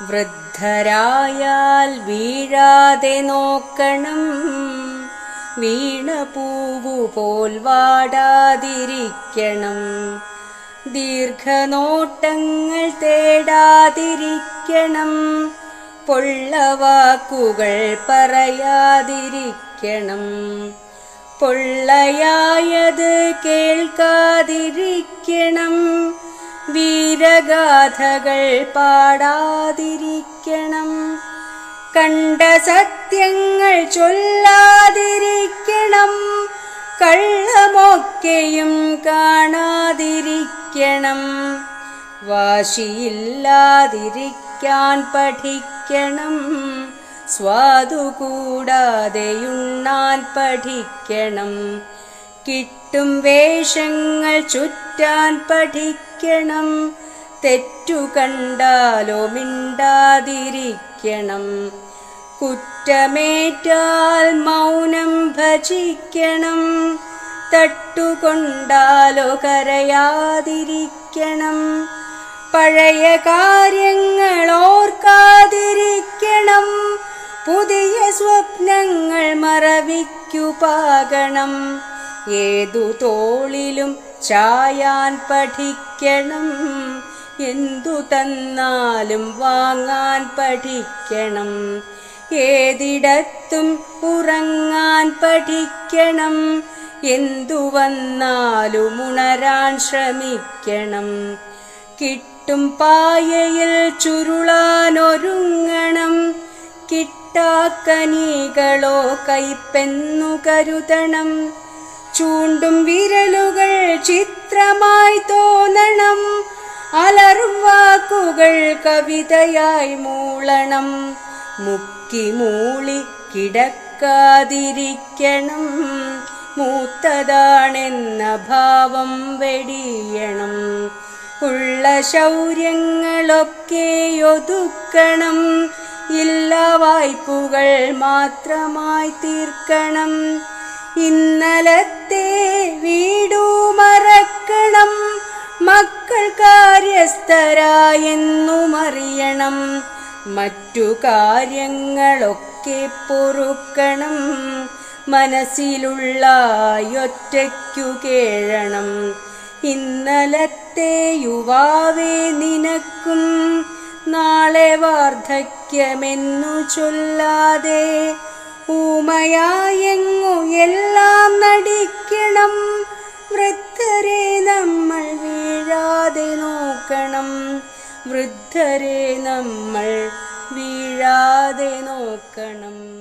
വൃദ്ധരായാൽ വീഴാതെ നോക്കണം, വീണപൂവുപോൽ വാടാതിരിക്കണം. ദീർഘനോട്ടങ്ങൾ തേടാതിരിക്കണം, പൊള്ളവാക്കുകൾ പറയാതിരിക്കണം. പൊള്ളയായത് കേൾക്കാതിരിക്കണം, വീരഗാഥകൾ പാടാതിരിക്കണം. കണ്ട സത്യങ്ങൾ ചൊല്ലാതിരിക്കണം, കള്ളമൊക്കെയും കാണാതിരിക്കണം. വാശിയില്ലാതിരിക്കാൻ പഠിക്കണം, സ്വാദുകൂടാതെയുണ്ണാൻ പഠിക്കണം. കിട്ടും വേഷങ്ങൾ ചുറ്റാൻ പഠിക്കണം, തെറ്റു കണ്ടാലോ മിണ്ടാതിരിക്കണം. കുറ്റമേറ്റാൽ മൗനം ഭജിക്കണം, തട്ടുകൊണ്ടാലോ കരയാതിരിക്കണം. പഴയ കാര്യങ്ങൾ ഓർക്കാതിരിക്കണം, പുതിയ സ്വപ്നങ്ങൾ മറവിക്കു പാകണം. ഏതു തോളിലും ചായാൻ പഠിക്കണം, എന്തു തന്നാലും വാങ്ങാൻ പഠിക്കണം. ഏതിടത്തും ഉറങ്ങാൻ പഠിക്കണം, എന്തു വന്നാലും ഉണരാൻ ശ്രമിക്കണം. കിട്ടും പായയിൽ ചുരുളാനൊരുങ്ങണം, കിട്ടാക്കനികളോ കൈപ്പെന്നു കരുതണം. ചൂണ്ടും വിരലുകൾ ചിത്രമായി തോന്നണം, അലറും വാക്കുകൾ കവിതയായി മൂളണം. മുക്കി മൂളി കിടക്കാതിരിക്കണം, മൂത്തതാണെന്ന ഭാവം വെടിയണം. ഉള്ള ശൗര്യങ്ങളൊക്കെ ഒതുക്കണം, ഇല്ല വായ്പുകൾ മാത്രമായി തീർക്കണം. ഇന്നലത്തെ വീടു മറക്കണം, മക്കൾ കാര്യസ്ഥരായെന്നുമറിയണം. മറ്റു കാര്യങ്ങളൊക്കെ പൊറുക്കണം, മനസ്സിലുള്ള ഒറ്റയ്ക്കു കേഴണം. ഇന്നലത്തെ യുവാവേ നിനക്കും നാളെ വാർദ്ധക്യമെന്നു ചൊല്ലാതെ, ഊമയായെങ്ങു എല്ലാം നടിക്കണം. വൃദ്ധരെ നമ്മൾ വീഴാതെ നോക്കണം, വൃദ്ധരെ നമ്മൾ വീഴാതെ നോക്കണം.